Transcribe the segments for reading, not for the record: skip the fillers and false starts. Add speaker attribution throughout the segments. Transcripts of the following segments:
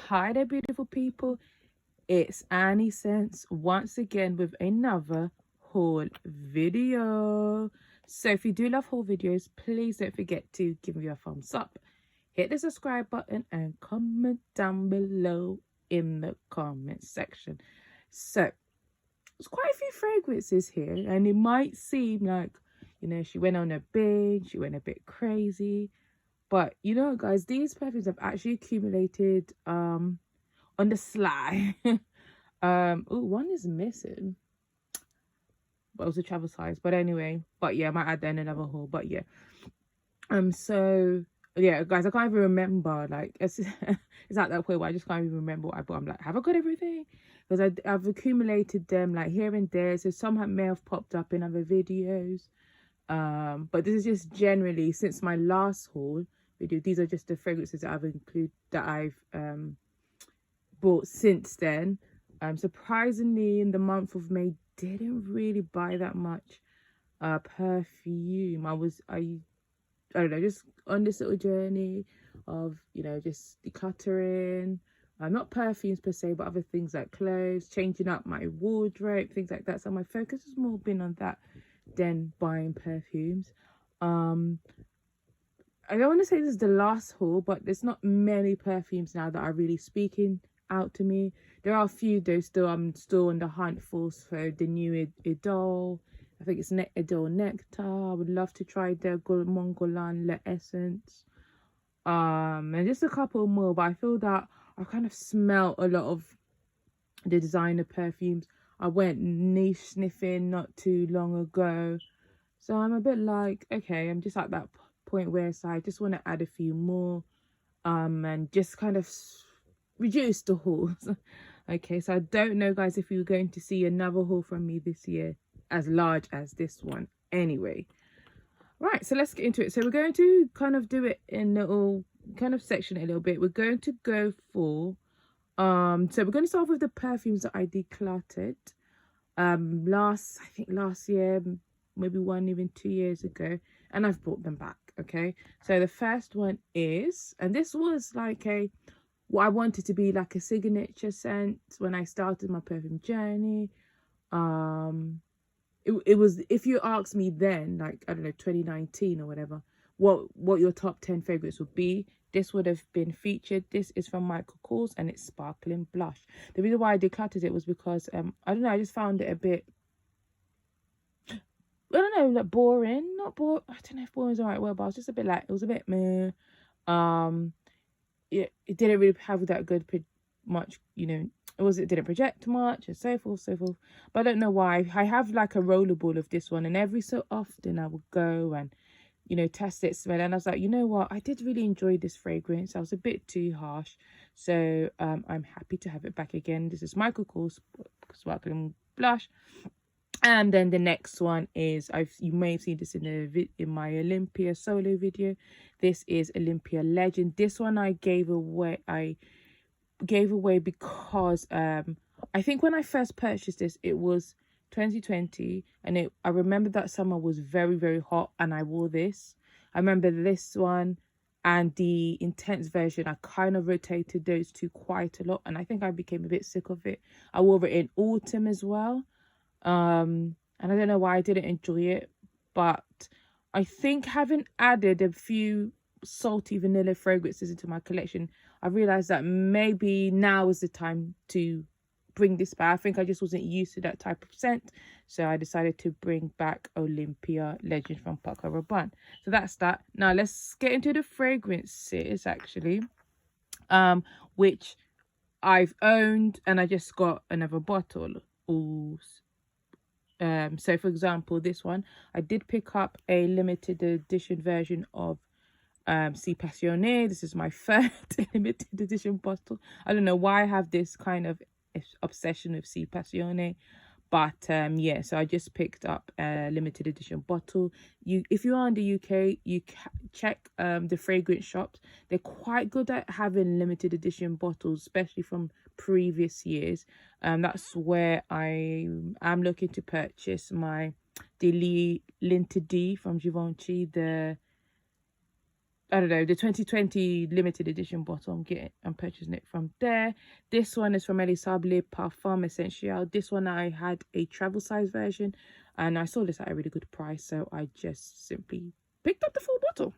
Speaker 1: Hi there, beautiful people. It's Annie Sense once again with another haul video. So if you do love haul videos, please don't forget to give me a thumbs up, hit the subscribe button, and comment down below in the comment section. So there's quite a few fragrances here, and it might seem like, you know, she went on a binge, she went a bit crazy. But you know, guys, these perfumes have actually accumulated on the sly. Oh, one is missing, but it was a travel size. But anyway, but yeah, I might add that in another haul. But yeah, so yeah, guys, I can't even remember. Like, it's at that point where I just can't even remember what I bought. I'm like, have I got everything? Because I've accumulated them like here and there. So some may have popped up in other videos. But this is just generally since my last haul video. These are just the fragrances that I've bought since then. Surprisingly, in the month of May, didn't really buy that much perfume. I don't know, just on this little journey of, you know, just decluttering, not perfumes per se, but other things like clothes, changing up my wardrobe, things like that. So my focus has more been on that than buying perfumes. I don't want to say this is the last haul, but there's not many perfumes now that are really speaking out to me. There are a few though. I'm still on the hunt for the new IDOLE. I think it's IDOLE NECTAR. I would love to try the Montgolan Le Essence. And just a couple more, but I feel that I kind of smell a lot of the designer perfumes. I went niche sniffing not too long ago, so I'm a bit like, okay, I'm just at that point where I just want to add a few more and just kind of reduce the hauls. Okay, so I don't know, guys, if you're going to see another haul from me this year as large as this one. Anyway, right, so let's get into it. So we're going to kind of do it in a little kind of section a little bit. We're going to go for so we're going to start with the perfumes that I decluttered last year, maybe even 2 years ago, and I've brought them back. Okay, so the first one is, and this was like what I wanted to be like a signature scent when I started my perfume journey. It was, if you asked me then, like, I don't know, 2019 or whatever, what your top 10 favorites would be, this would have been featured. This is from Michael Kors, and it's Sparkling Blush. The reason why I decluttered it was because I don't know, I just found it a bit, I don't know, like boring. Not boring, I don't know if boring is the right word, but I was just a bit like, it was a bit meh. It didn't really have that good much, you know, it didn't project much, and so forth. But I don't know why. I have like a rollerball of this one, and every so often I would go and, you know, test it, smell, and I was like, you know what, I did really enjoy this fragrance. I was a bit too harsh, so I'm happy to have it back again. This is Michael Kors Sparkling Blush. And then the next one is, you may have seen this in my Olympia solo video. This is Olympia Legend. This one I gave away. Because I think when I first purchased this, it was 2020, and I remember that summer was very, very hot, and I wore this. I remember this one and the intense version. I kind of rotated those two quite a lot, and I think I became a bit sick of it. I wore it in autumn as well. And I don't know why I didn't enjoy it, but I think having added a few salty vanilla fragrances into my collection, I realized that maybe now is the time to bring this back. I think I just wasn't used to that type of scent, so I decided to bring back Olympia Legend from Paco Rabanne. So that's that. Now let's get into the fragrances actually, which I've owned, and I just got another bottle. So for example, this one, I did pick up a limited edition version of Passione. This is my third limited edition bottle. I don't know why I have this kind of obsession with Passione, but yeah, so I just picked up a limited edition bottle. If you are in the UK, you check the fragrance shops. They're quite good at having limited edition bottles, especially from previous years. That's where I am looking to purchase my Linted D from Givenchy, the I don't know, the 2020 limited edition bottle. I'm purchasing it from there. This one is from Elisable Parfum Essential. This one I had a travel size version, and I saw this at a really good price, so I just simply picked up the full bottle.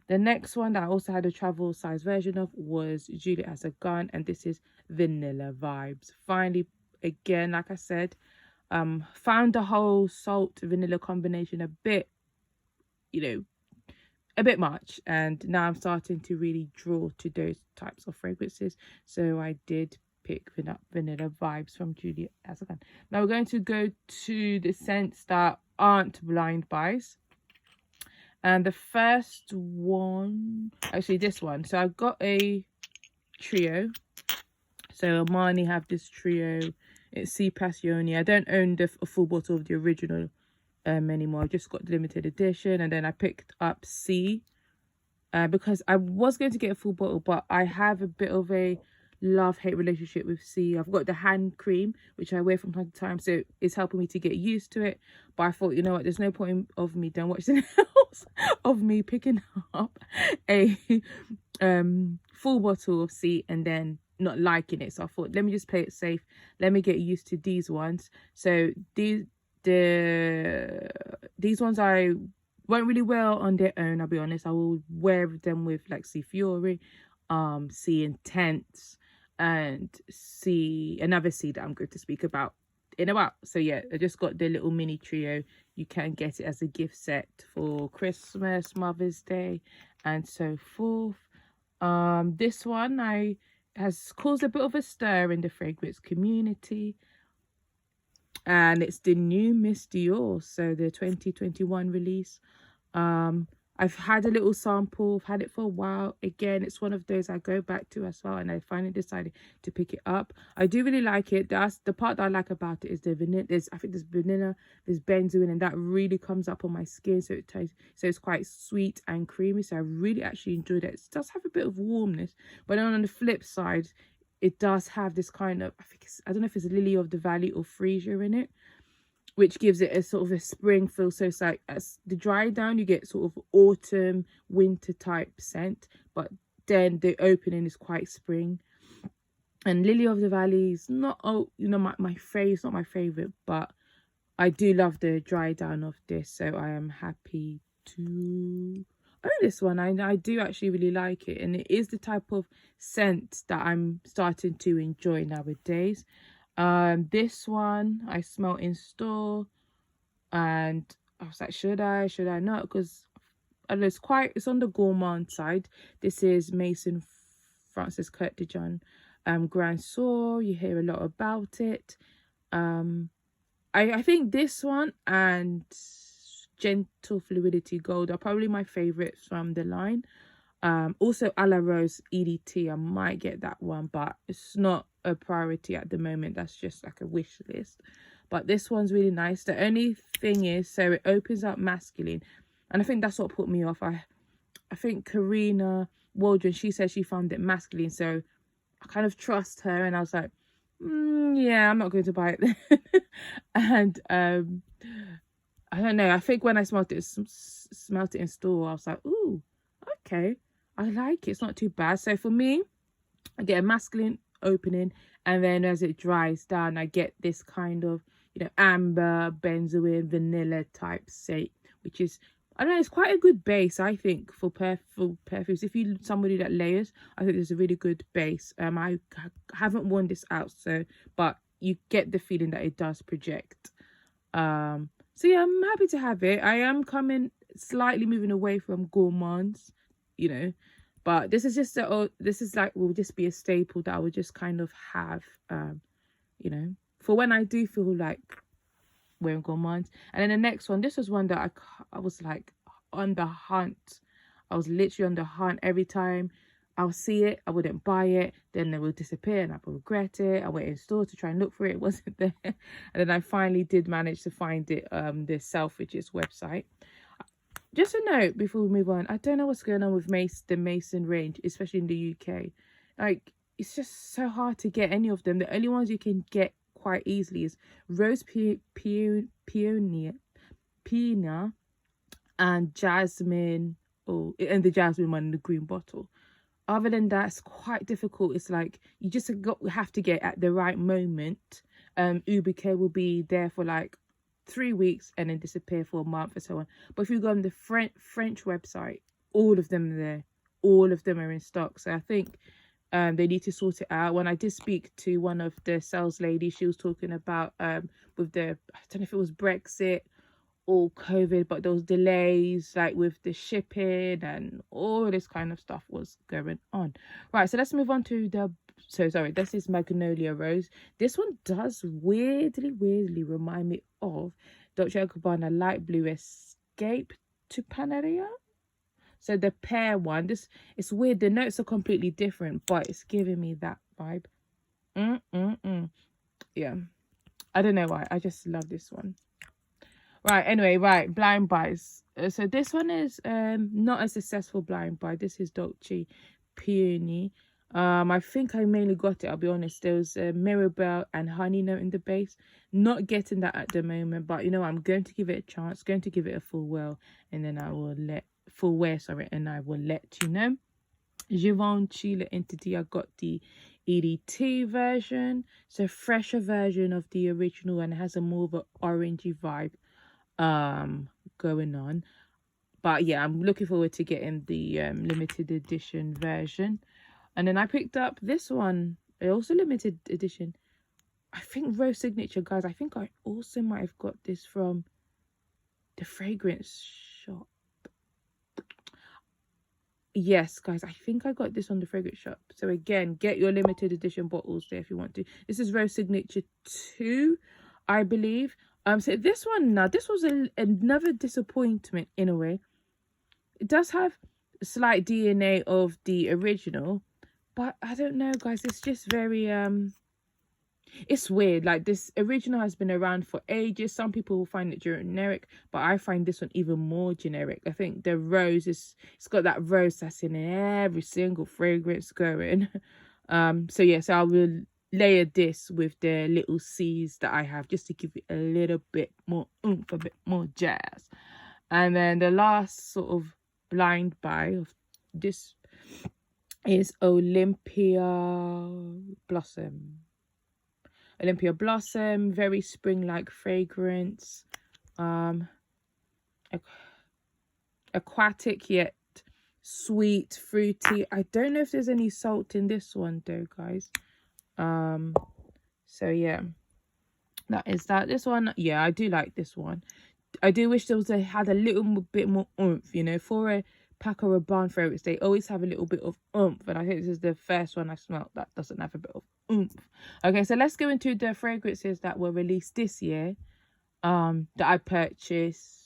Speaker 1: The next one that I also had a travel size version of was Juliet Has a Gun, and this is Vanilla Vibes. Finally, again, like I said, found the whole salt vanilla combination a bit, a bit much, and now I'm starting to really draw to those types of fragrances, so I did pick Vanilla Vibes from Juliet Has a Gun. Now we're going to go to the scents that aren't blind buys, and the first one, actually this one, so I got a trio. So Armani have this trio, it's Passione. I don't own a full bottle of the original anymore. I just got the limited edition, and then I picked up C because I was going to get a full bottle, but I have a bit of a love-hate relationship with C. I've got the hand cream, which I wear from time to time, so it's helping me to get used to it. But I thought, you know what, there's no point of me, don't watch anything else, of me picking up a full bottle of C and then not liking it. So I thought, let me just play it safe, let me get used to these ones. So these ones I went really well on their own, I'll be honest. I will wear them with like C Fiore, C Intense, and another C that I'm going to speak about in a while. So yeah, I just got the little mini trio. You can get it as a gift set for Christmas, Mother's Day, and so forth. This one has caused a bit of a stir in the fragrance community, and it's the new Miss Dior, so the 2021 release. I've had a little sample, I've had it for a while. Again, it's one of those I go back to as well, and I finally decided to pick it up. I do really like it. That's the part that I like about it, is the vanilla. I think there's vanilla, there's benzoin, and that really comes up on my skin, so it's quite sweet and creamy. So I really actually enjoyed it. It does have a bit of warmness, but then on the flip side, it does have this kind of, I don't know if it's a Lily of the Valley or Freesia in it, which gives it a sort of a spring feel. So it's like, as the dry down, you get sort of autumn, winter type scent, but then the opening is quite spring. And Lily of the Valley is not, my favorite, but I do love the dry down of this, so I am happy to own this one. I do actually really like it, and it is the type of scent that I'm starting to enjoy nowadays. This one I smelled in store, and I was like, should I not? Because it's on the gourmand side. This is Maison Francis Kurt de John Grand Sour. You hear a lot about it. I think this one and Gentle Fluidity Gold are probably my favorites from the line. Also A La Rose EDT, I might get that one, but it's not a priority at the moment. That's just like a wish list. But this one's really nice. The only thing is, so it opens up masculine, and I think that's what put me off. I think Karina Waldron, she said she found it masculine, so I kind of trust her, and I was like, yeah, I'm not going to buy it then. And I don't know, I think when I smelled it in store, I was like, ooh, okay, I like it. It's not too bad. So for me, I get a masculine opening, and then as it dries down, I get this kind of, amber, benzoin, vanilla type scent, which is, I don't know, it's quite a good base, I think, for perfumes. If you're somebody that layers, I think there's a really good base. I haven't worn this out, but you get the feeling that it does project. So yeah, I'm happy to have it. I am slightly moving away from gourmands, but this is just will just be a staple that I would just kind of have, for when I do feel like wearing gourmands. And then the next one, this was one that I was like on the hunt. I was literally on the hunt. Every time I'll see it, I wouldn't buy it, then it will disappear and I will regret it. I went in store to try and look for it, it wasn't there. And then I finally did manage to find it, the Selfridges website. Just a note before we move on, I don't know what's going on with the Mason range, especially in the UK. Like, it's just so hard to get any of them. The only ones you can get quite easily is Rose Pina and Jasmine Oh, and the jasmine one in the green bottle. Other than that, it's quite difficult. It's like you just have to get at the right moment. Ubique will be there for like 3 weeks and then disappear for a month and so on. But if you go on the French website, all of them are there. All of them are in stock. So I think they need to sort it out. When I did speak to one of the sales ladies, she was talking about with the, I don't know if it was Brexit or COVID, but those delays like with the shipping and all this kind of stuff was going on. Right, so let's move on to this is Magnolia Rose. This one does weirdly remind me of Dolce & Gabbana Light Blue Escape to Paneria. So the pear one, it's weird, the notes are completely different, but it's giving me that vibe. Yeah, I don't know why, I just love this one. Right, anyway, right, blind buys. So this one is not a successful blind buy. This is Dolce Peony. I think I mainly got it, I'll be honest. There was a Mirabelle and honey note in the base. Not getting that at the moment, but you know, I'm going to give it a chance, going to give it a full wear, and then I will let you know. Givenchy Le Entity, I got the EDT version. It's a fresher version of the original and it has a more of an orangey vibe going on. But yeah, I'm looking forward to getting the limited edition version. And then I picked up this one, also limited edition. I think Rose Signature, guys. I think I also might have got this from the fragrance shop. Yes, guys, I think I got this on the fragrance shop. So again, get your limited edition bottles there if you want to. This is Rose Signature 2, I believe. So this one now, this was another disappointment in a way. It does have a slight DNA of the original, but I don't know, guys. It's just very it's weird. Like, this original has been around for ages. Some people will find it generic, but I find this one even more generic. I think the rose it's got that rose that's in every single fragrance going. So yes, I will layer this with the little C's that I have just to give it a little bit more oomph, a bit more jazz. And then the last sort of blind buy of this is Olympia Blossom. Olympia Blossom, very spring-like fragrance. Aquatic yet sweet, fruity. I don't know if there's any salt in this one though, guys. So yeah, that is that. This one, yeah, I do like this one. I do wish had a little bit more oomph, you know, for a Paco Rabanne fragrance. They always have a little bit of oomph, and I think this is the first one I smelled that doesn't have a bit of oomph. Okay, so let's go into the fragrances that were released this year, that I purchased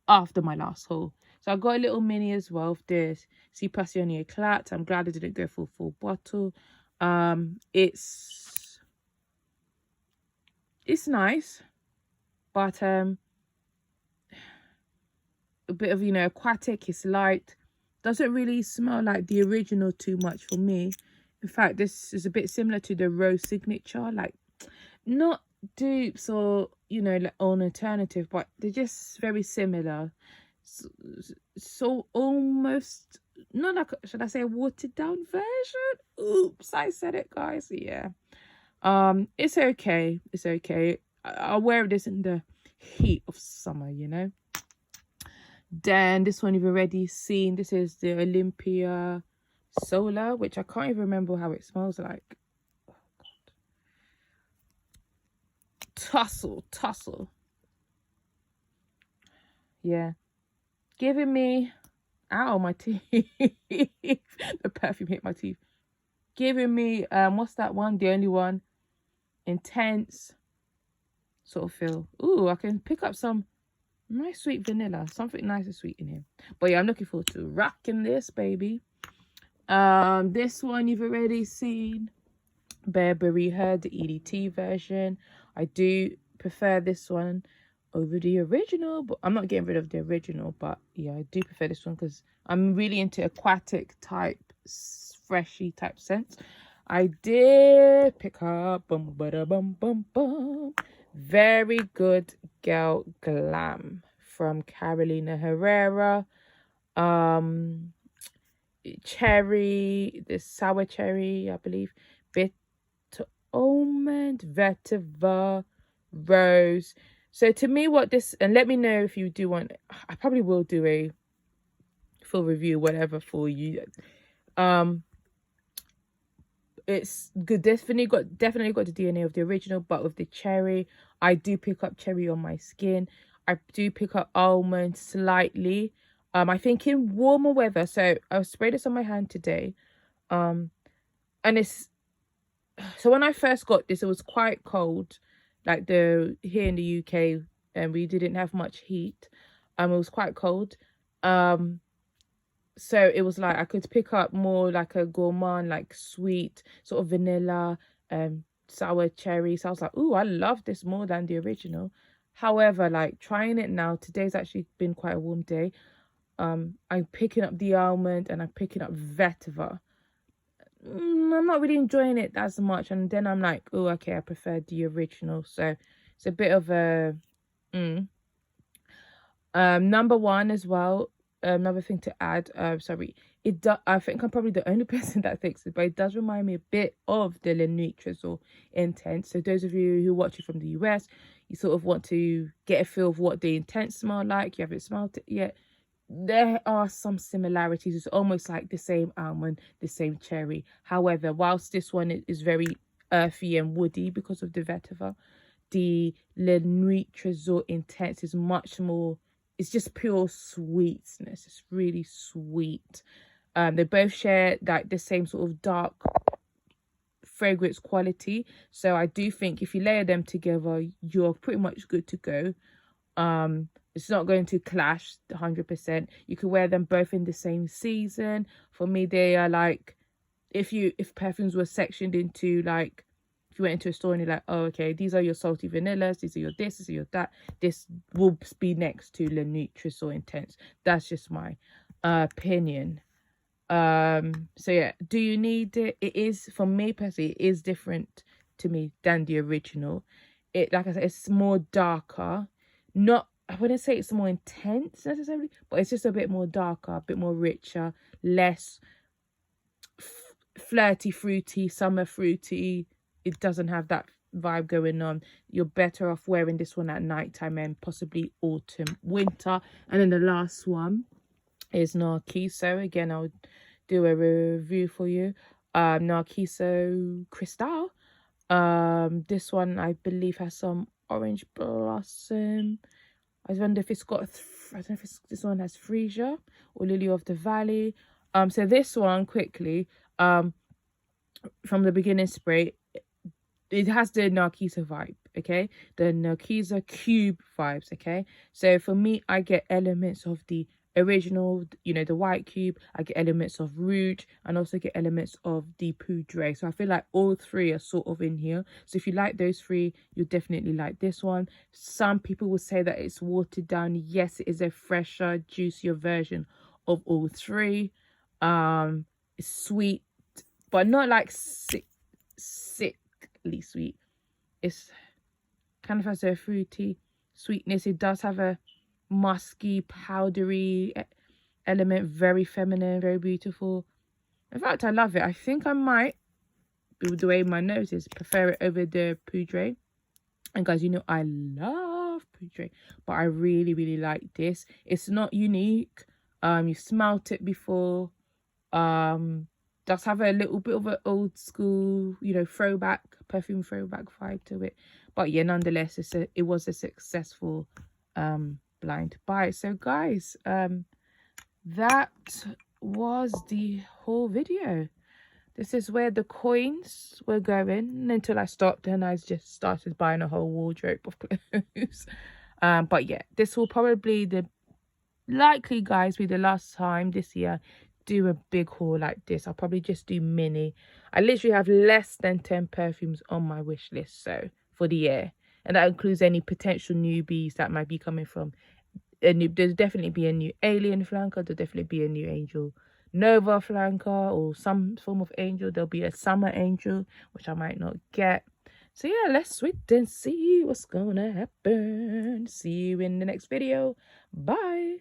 Speaker 1: after my last haul. So I got a little mini as well of this PASSIONE ECLAT. I'm glad I didn't go for a full bottle. It's nice, but a bit of, you know, aquatic. It's light, doesn't really smell like the original too much for me. In fact, this is a bit similar to the Rose Signature, like not dupes or, you know, like an alternative, but they're just very similar. So almost not like, should I say, a watered down version? Oops, I said it, guys. Yeah, it's okay, it's okay. I'll wear this in the heat of summer, you know. Then this one you've already seen. This is the Olympia Solar, which I can't even remember how it smells like. Oh God. Tussle. Yeah, giving me, ow, my teeth. The perfume hit my teeth. Giving me what's that one, the only one, intense sort of feel. Ooh, I can pick up some nice sweet vanilla, something nice and sweet in here. But yeah, I'm looking forward to rocking this, baby. This one you've already seen, Burberry Her, the EDT version. I do prefer this one over the original, but I'm not getting rid of the original. But yeah, I do prefer this one because I'm really into aquatic type, freshy type scents. I did pick up very good girl Glam from Carolina Herrera. Cherry, the sour cherry, I believe. Bitter almond, vetiver, rose. So to me, what this, and let me know if you do want, I probably will do a full review, whatever, for you. It's good, definitely got the DNA of the original, but with the cherry, I do pick up cherry on my skin. I do pick up almond slightly. I think in warmer weather, so I'll spray this on my hand today. And it's, so when I first got this, it was quite cold, like here in the UK, and we didn't have much heat. It was quite cold. So it was like I could pick up more like a gourmand, like sweet, sort of vanilla, sour cherry. So I was like, ooh, I love this more than the original. However, like trying it now, today's actually been quite a warm day. I'm picking up the almond and I'm picking up vetiver. I'm not really enjoying it as much, and then I'm like, oh, okay, I prefer the original. So it's a bit of a number one as well. Another thing to add, sorry, I think I'm probably the only person that thinks it, but it does remind me a bit of the Narciso Intense. So those of you who watch it from the US, you sort of want to get a feel of what the Intense smell like. You haven't smelled it yet. There are some similarities. It's almost like the same almond, the same cherry. However, whilst this one is very earthy and woody because of the vetiver, the Narciso Intense is much more, it's just pure sweetness. It's really sweet. They both share like the same sort of dark fragrance quality. So I do think if you layer them together, you're pretty much good to go. It's not going to clash 100%. You can wear them both in the same season. For me, they are like, if perfumes were sectioned into, like, if you went into a store and you're like, oh, okay, these are your salty vanillas, these are your this, these are your that, this will be next to Le Narciso Intense. That's just my opinion. So yeah, do you need it? It is, for me personally, it is different to me than the original. It, like I said, it's more darker. Not, I wouldn't say it's more intense necessarily, but it's just a bit more darker, a bit more richer, less flirty, fruity, summer fruity. It doesn't have that vibe going on. You're better off wearing this one at nighttime and possibly autumn, winter. And then the last one is Narciso. Again, I'll do a review for you. Narciso Cristal. This one I believe has some orange blossom. I wonder if it's got, I don't know if this one has freesia or lily of the valley. So this one, quickly, from the beginning spray, it has the Narciso vibe, okay? The Narciso cube vibes, okay? So for me, I get elements of the original, you know, the white cube. I get elements of Rouge and also get elements of the Poudre. So I feel like all three are sort of in here. So if you like those three, you'll definitely like this one. Some people will say that it's watered down. Yes, it is a fresher, juicier version of all three. It's sweet, but not like sickly sweet. It's kind of has a fruity sweetness. It does have a musky, powdery element, very feminine, very beautiful. In fact, I love it. I think I might, with the way my nose is, prefer it over the Poudre. And guys, you know I love Poudre, but I really, really like this. It's not unique. You smelt it before. Does have a little bit of an old school, you know, perfume throwback vibe to it. But yeah, nonetheless, it was a successful blind buy. So guys, that was the whole video. This is where the coins were going until I stopped and I just started buying a whole wardrobe of clothes. But yeah, this will probably likely, guys, be the last time this year do a big haul like this. I'll probably just do mini. I literally have less than 10 perfumes on my wish list, so for the year, and that includes any potential newbies that might be coming from there'll definitely be a new alien flanker, there'll definitely be a new angel nova flanker or some form of angel. There'll be a summer angel, which I might not get. So yeah, let's wait and see what's gonna happen. See you in the next video. Bye.